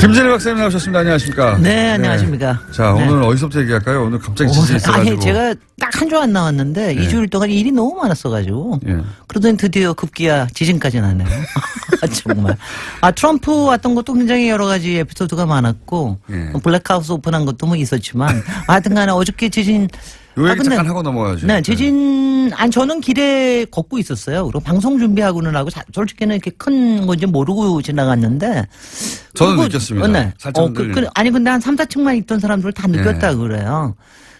김진애 박사님 나오셨습니다. 안녕하십니까? 네, 안녕하십니까? 네. 자, 네. 오늘 어디서부터 얘기할까요? 오늘 갑자기 지진이 있어가지고. 아니, 제가 딱 한 주 안 나왔는데 네. 2주일 동안 일이 너무 많았어가지고. 예. 그러더니 드디어 급기야 지진까지 나네요. 정말. 트럼프 왔던 것도 굉장히 여러 가지 에피소드가 많았고. 예. 블랙하우스 오픈한 것도 뭐 있었지만. 하여튼 간에 어저께 지진. 요 얘기 잠깐 하고 넘어가야죠. 네, 지진, 저는 길에 걷고 있었어요. 그리고 방송 준비하고는 하고, 솔직히는 이렇게 큰 건지 모르고 지나갔는데. 저는 느꼈습니다. 네. 살짝 아니, 근데 한 3, 4층만 있던 사람들 다 느꼈다 그래요.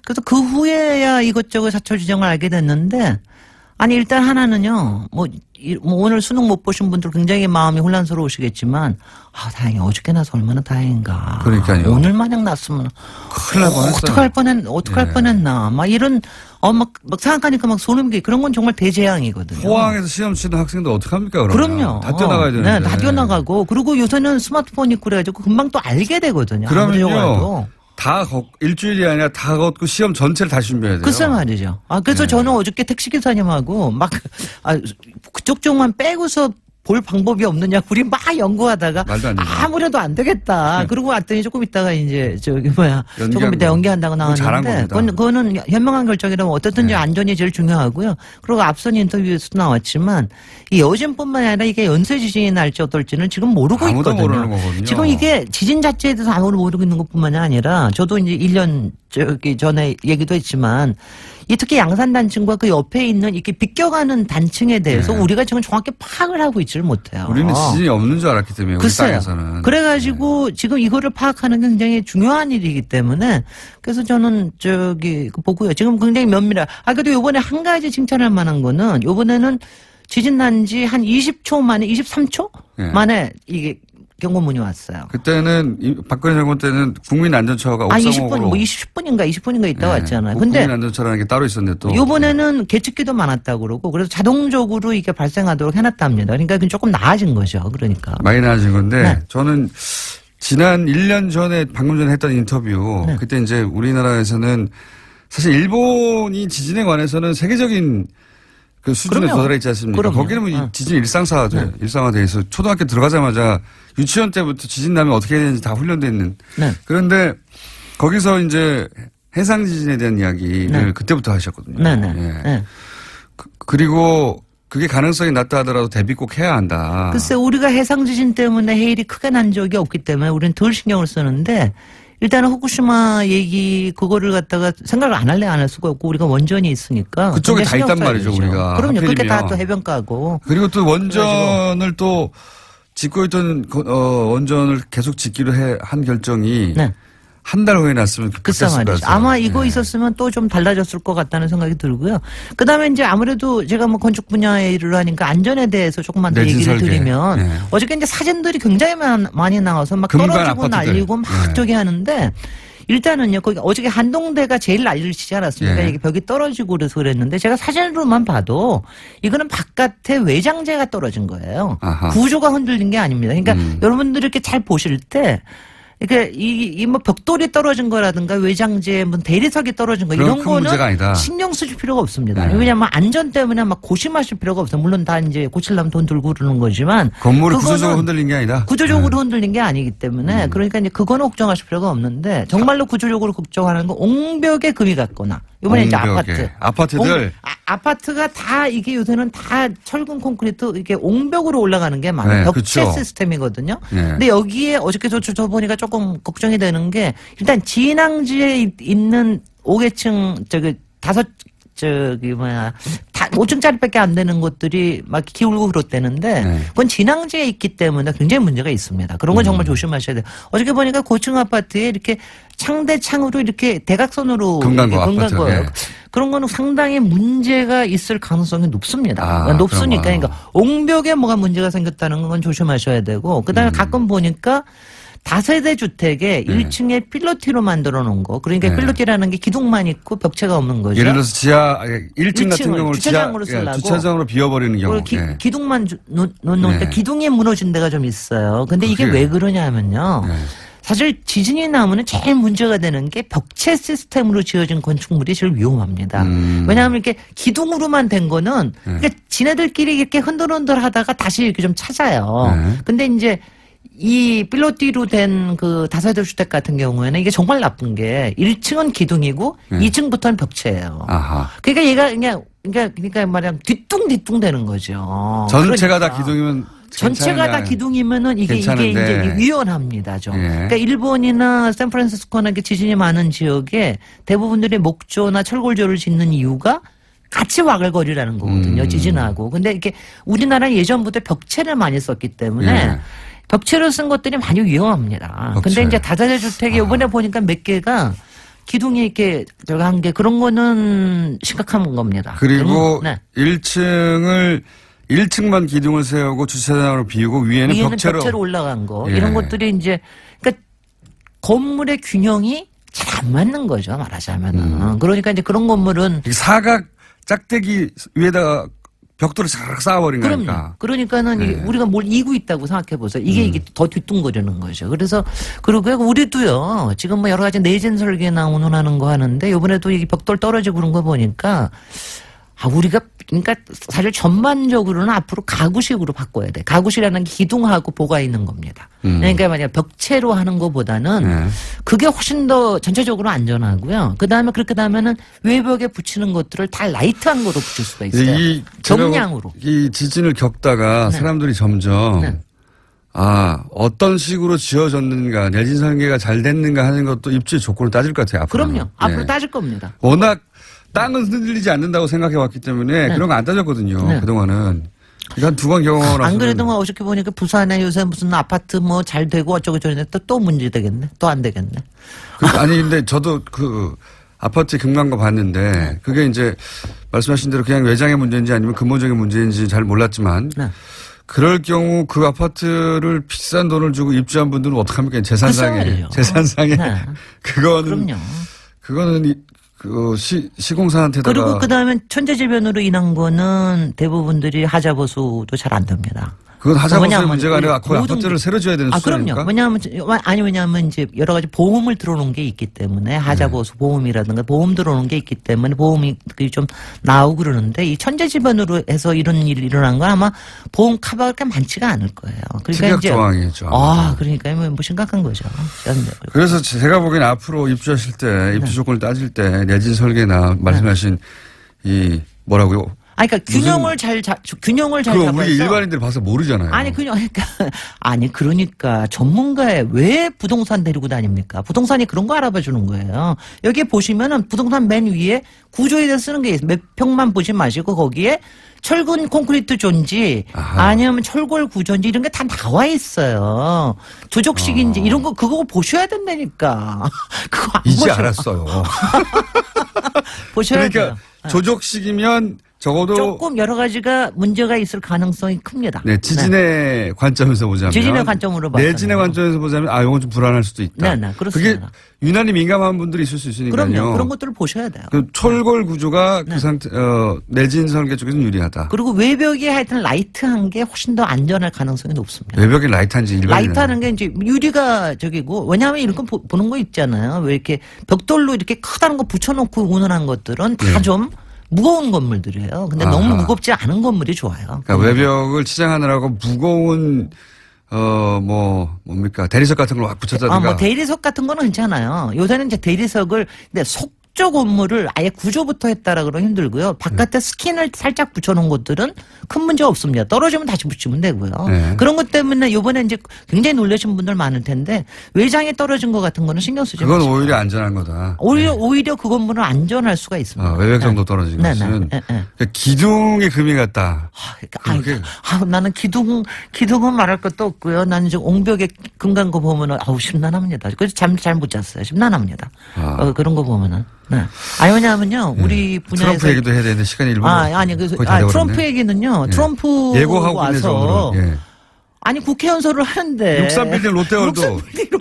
그래서 그 후에야 이것저것 사철 지정을 알게 됐는데, 아니, 일단 하나는요, 오늘 수능 못 보신 분들 굉장히 마음이 혼란스러우시겠지만, 다행히 어저께 나서 얼마나 다행인가. 그러니까요. 오늘 마냥 났으면. 큰일 날 뻔했어요. 어떡할 뻔했나. 막 이런, 막 생각하니까 막 소름 끼. 그런 건 정말 대재앙이거든요. 포항에서 시험 치는 학생들 어떡합니까, 그러면? 그럼요. 다 뛰어나가야 되는데. 네, 다 뛰어나가고. 그리고 요새는 스마트폰 있고 그래가지고 금방 또 알게 되거든요. 그러면요. 일주일이 아니라 다 걷고 시험 전체를 다시 준비해야 돼요. 글쎄 말이죠. 그래서 저는 어저께 택시기사님하고 그쪽 쪽만 빼고서 볼 방법이 없느냐. 우리 막 연구하다가 아무래도 안 되겠다. 그러고 왔더니 조금 있다가 이제 조금 이따 연기한다고 나왔는데 그거는 현명한 결정이라면 어떻든지 안전이 제일 중요하고요. 그리고 앞선 인터뷰에서도 나왔지만 이 어진뿐만 아니라 이게 연쇄 지진이 날지 어떨지는 지금 모르고 아무도 있거든요. 모르는 거거든요. 지금 이게 지진 자체에 대해서 아무도 모르고 있는 것뿐만이 아니라 저도 이제 1년 전에 얘기도 했지만 특히 양산 단층과 그 옆에 있는 이렇게 비껴가는 단층에 대해서 우리가 지금 정확히 파악을 하고 있지를 못해요. 우리는 지진이 없는 줄 알았기 때문에 우리 땅에서는. 그래가지고 지금 이거를 파악하는 게 굉장히 중요한 일이기 때문에 그래서 저는 보고요. 지금 굉장히 면밀한. 그래도 요번에 한 가지 칭찬할 만한 거는 요번에는 지진 난 지 한 20초 만에 23초 만에 이게 경고문이 왔어요. 그때는 박근혜 정권 때는 국민안전처가 옥상옥으로 20분인가 있다 왔잖아요. 근데 국민안전처라는 게 따로 있었는데 또 이번에는 계측기도 많았다고 그러고 그래서 자동적으로 이게 발생하도록 해놨답니다. 그러니까 조금 나아진 거죠. 그러니까 많이 나아진 건데 저는 지난 1년 전에 방금 전에 했던 인터뷰 그때 이제 우리나라에서는 사실 일본이 지진에 관해서는 세계적인 그 수준에 도달해 있지 않습니까? 거기는 뭐 지진 일상화돼 있어. 초등학교 들어가자마자 유치원 때부터 지진 나면 어떻게 해야 되는지 다 훈련돼 있는. 그런데 거기서 이제 해상 지진에 대한 이야기를 그때부터 하셨거든요. 그리고 그게 가능성이 낮다 하더라도 대비 꼭 해야 한다. 글쎄 우리가 해상 지진 때문에 해일이 크게 난 적이 없기 때문에 우리는 덜 신경을 쓰는데 일단은 후쿠시마 얘기 그거를 갖다가 생각을 안 할 수가 없고 우리가 원전이 있으니까 그쪽에 다 있단 말이죠 우리가. 그럼요. 그게 다 또 해변가고. 그리고 또 원전을 또 짓고 있던 원전을 계속 짓기로 한 결정이 한 달 후에 났으면 글쎄 말이죠. 아마 이거 있었으면 또 좀 달라졌을 것 같다는 생각이 들고요. 그다음에 이제 아무래도 제가 뭐 건축 분야에 일을 하니까 안전에 대해서 조금만 더 얘기를 드리면 어저께 이제 사진들이 굉장히 많이 나와서 막 떨어지고 아파트들. 날리고 막 저기 하는데 일단은요. 거기 어저께 한동대가 제일 난리를 치지 않았습니까? 이게 벽이 떨어지고 그래서 그랬는데 제가 사진으로만 봐도 이거는 바깥에 외장재가 떨어진 거예요. 구조가 흔들린 게 아닙니다. 그러니까 여러분들이 이렇게 잘 보실 때 그러니까 뭐 벽돌이 떨어진 거라든가 외장재, 뭐 대리석이 떨어진 거 이런 거는 신경 쓰실 필요가 없습니다. 왜냐하면 안전 때문에 막 고심하실 필요가 없어요. 물론 다 이제 고치려면 돈 들고 그러는 거지만 건물이 구조적으로 흔들린 게 아니다. 구조적으로 흔들린 게 아니기 때문에 그러니까 이제 그거는 걱정하실 필요가 없는데 정말로 구조적으로 걱정하는 건 옹벽에 금이 갔거나 이번에 이제 아파트들 아파트가 다 이게 요새는 다 철근 콘크리트 이게 옹벽으로 올라가는 게 많아요. 벽체 시스템이거든요. 근데 여기에 어저께 저 보니까 조금 걱정이 되는 게 일단 진앙지에 있는 5계층 5층짜리밖에 안 되는 것들이 막 기울고 그렇다는데 그건 진앙지에 있기 때문에 굉장히 문제가 있습니다. 그런 건 정말 조심하셔야 돼요. 어저께 보니까 고층 아파트에 이렇게 창대창으로 이렇게 대각선으로 건강거 그런 거는 상당히 문제가 있을 가능성이 높습니다. 높으니까 그러니까 옹벽에 뭐가 문제가 생겼다는 건 조심하셔야 되고 그다음에 가끔 보니까 다세대 주택에 1층에 필로티로 만들어 놓은 거. 그러니까 필로티라는 게 기둥만 있고 벽체가 없는 거죠. 예를 들어서 지하 1층 같은 경우는 주차장으로 쓰려고. 주차장으로 비워버리는 경우. 기둥만 놓는데 기둥이 무너진 데가 좀 있어요. 근데 이게 왜 그러냐면요. 사실 지진이 나면 제일 문제가 되는 게 벽체 시스템으로 지어진 건축물이 제일 위험합니다. 왜냐하면 이렇게 기둥으로만 된 거는 그러니까 지네들끼리 이렇게 흔들흔들 하다가 다시 이렇게 좀 찾아요. 근데 이제 이 필로티로 된 그 다세대 주택 같은 경우에는 이게 정말 나쁜 게 1층은 기둥이고 2층부터는 벽체예요. 아하. 그러니까 얘가 그러니까 말하면 뒤뚱뒤뚱 되는 거죠. 전체가 그러니까. 다 기둥이면 전체가 다 기둥이면은 이게 이제 위험합니다. 좀. 그러니까 일본이나 샌프란시스코나 지진이 많은 지역에 대부분들이 목조나 철골조를 짓는 이유가 같이 와글거리라는 거거든요. 지진하고. 근데 이렇게 우리나라는 예전부터 벽체를 많이 썼기 때문에 벽체로 쓴 것들이 많이 위험합니다. 벽체. 근데 이제 다세대 주택이 이번에 보니까 몇 개가 기둥이 이렇게 들어간 게 그런 거는 심각한 겁니다. 그리고 1층만 기둥을 세우고 주차장으로 비우고 위에는 벽체로 올라간 거. 이런 것들이 이제 그러니까 건물의 균형이 잘 안 맞는 거죠. 말하자면은. 그러니까 이제 그런 건물은 사각 짝대기 위에다가 벽돌을 싹 쌓아버린 거니까. 그러니까는 우리가 뭘 이고 있다고 생각해 보세요. 이게 더 뒤뚱거리는 거죠. 그래서 그리고 우리도요. 지금 뭐 여러 가지 내진 설계 나오는 하는 거 하는데 이번에도 이 벽돌 떨어지고 그런 거 보니까 우리가 그러니까 사실 전반적으로는 앞으로 가구식으로 바꿔야 돼. 가구식이라는 게 기둥하고 보가 있는 겁니다. 그러니까 만약 벽체로 하는 것보다는 그게 훨씬 더 전체적으로 안전하고요. 그다음에 그렇게 되면은 외벽에 붙이는 것들을 다 라이트한 거로 붙일 수가 있어요. 경량으로. 이 지진을 겪다가 사람들이 점점 어떤 식으로 지어졌는가, 내진 설계가 잘 됐는가 하는 것도 입지 조건을 따질 것 같아요. 앞으로는. 그럼요. 앞으로 따질 겁니다. 워낙 땅은 흔들리지 않는다고 생각해 왔기 때문에 그런 거 안 따졌거든요. 그동안은. 그러니까 두 번 경험을 안 그래도 뭐 어저께 보니까 부산에 요새 무슨 아파트 뭐 잘 되고 어쩌고 저쩌고 또 문제 되겠네. 또 안 되겠네. 아니 근데 저도 그 아파트 경감한 거 봤는데 그게 이제 말씀하신 대로 그냥 외장의 문제인지 아니면 근본적인 문제인지 잘 몰랐지만 그럴 경우 그 아파트를 비싼 돈을 주고 입주한 분들은 어떡합니까? 재산상에. 그거는. 그거는 그 시공사한테다가. 그리고 그다음에 천재지변으로 인한 거는 대부분들이 하자보수도 잘 안 됩니다. 그건 하자보수의 문제가 아니라 그 아파트를 새로 지어야 되는 수준이니까. 그럼요. 왜냐하면 이제 여러 가지 보험을 들어놓은 게 있기 때문에 하자보수 보험이라든가 보험 들어놓은 게 있기 때문에 보험이 좀 나오고 그러는데 이 천재지변으로 해서 이런 일이 일어난 건 아마 보험 카바가 많지가 않을 거예요. 그러니까 특약 조항이죠. 그러니까 뭐 심각한 거죠. 그래서 제가 보기엔 앞으로 입주하실 때 입주 조건을 따질 때 내진 설계나 말씀하신 이 뭐라고요? 그러니까 균형을 잘 잡아서. 우리 일반인들 봐서 모르잖아요. 그러니까 전문가에 왜 부동산 데리고 다닙니까? 부동산이 그런 거 알아봐 주는 거예요. 여기 보시면은 부동산 맨 위에 구조에 대해서 쓰는 게 있어요. 몇 평만 보지 마시고 거기에 철근 콘크리트 존지 아니면 철골 구조인지 이런 게 다 나와 있어요. 조적식인지 이런 거 그거 보셔야 된다니까. 그거 안 이제 알았어요. 보셔야 돼요. 조적식이면 적어도 조금 여러 가지가 문제가 있을 가능성이 큽니다. 네, 지진의 관점에서 보자면. 지진의 관점으로 봐서. 내진의 관점에서 보자면 이건 좀 불안할 수도 있다. 네, 그렇습니다. 그게 유난히 민감한 분들이 있을 수 있으니까요. 그럼요. 그런 것들을 보셔야 돼요. 그 철골 구조가 그 상태, 내진 설계 쪽에서는 유리하다. 그리고 외벽이 하여튼 라이트한 게 훨씬 더 안전할 가능성이 높습니다. 외벽이 라이트한지 라이트하는 게 이제 유리가 저기고 왜냐하면 이런 거 보는 거 있잖아요. 왜 이렇게 벽돌로 이렇게 크다는 거 붙여놓고 운운한 것들은 다 좀 무거운 건물들이에요. 근데 너무 무겁지 않은 건물이 좋아요. 그러니까 외벽을 치장하느라고 무거운 뭡니까 대리석 같은 걸 확 붙였다든가. 대리석 같은 거는 괜찮아요. 요새는 이제 대리석을 근데 속조 건물을 아예 구조부터 했다라 그러면 힘들고요. 바깥에 스킨을 살짝 붙여놓은 것들은 큰 문제 없습니다. 떨어지면 다시 붙이면 되고요. 그런 것 때문에 이번에 이제 굉장히 놀라신 분들 많을 텐데 외장에 떨어진 것 같은 거는 신경 쓰지 마시고. 그건 오히려 안전한 거다. 오히려 그 건물은 안전할 수가 있습니다. 외벽 정도 떨어진 것은 그러니까 기둥에 금이 갔다. 나는 기둥은 말할 것도 없고요. 나는 지금 옹벽에 금 간 거 보면은 심란합니다. 그래서 잠 잘 못 잤어요. 심란합니다. 그런 거 보면은. 왜냐하면요, 우리 분야에서. 트럼프 얘기도 해야 되는데 시간이 1분. 그래서 트럼프 얘기는요, 트럼프 예고하고 와서. 아니 국회연설을 하는데 63빌딩 롯데월드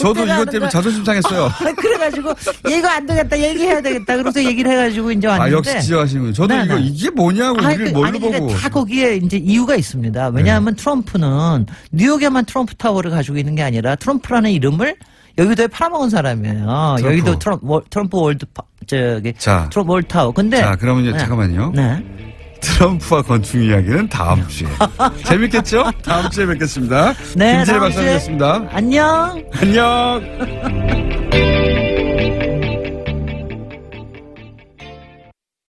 저도 이것 때문에 자존심 상했어요. 그래가지고 이거 안 되겠다 얘기해야 되겠다 그래서 얘기를 해가지고 이제 왔는데 역시 지적하시는 저도 이게 뭐냐고 우리를 뭘로 보고 다 거기에 이제 이유가 있습니다. 왜냐하면 트럼프는 뉴욕에만 트럼프 타워를 가지고 있는 게 아니라 트럼프라는 이름을 여의도에 팔아먹은 사람이에요. 여의도 트럼프 월드 트럼프 월드 타워. 근데 그러면 잠깐만요. 트럼프와 건축 이야기는 다음 주에. 재밌겠죠? 다음 주에 뵙겠습니다. 네, 김진애 박사님이었습니다. 안녕. 안녕.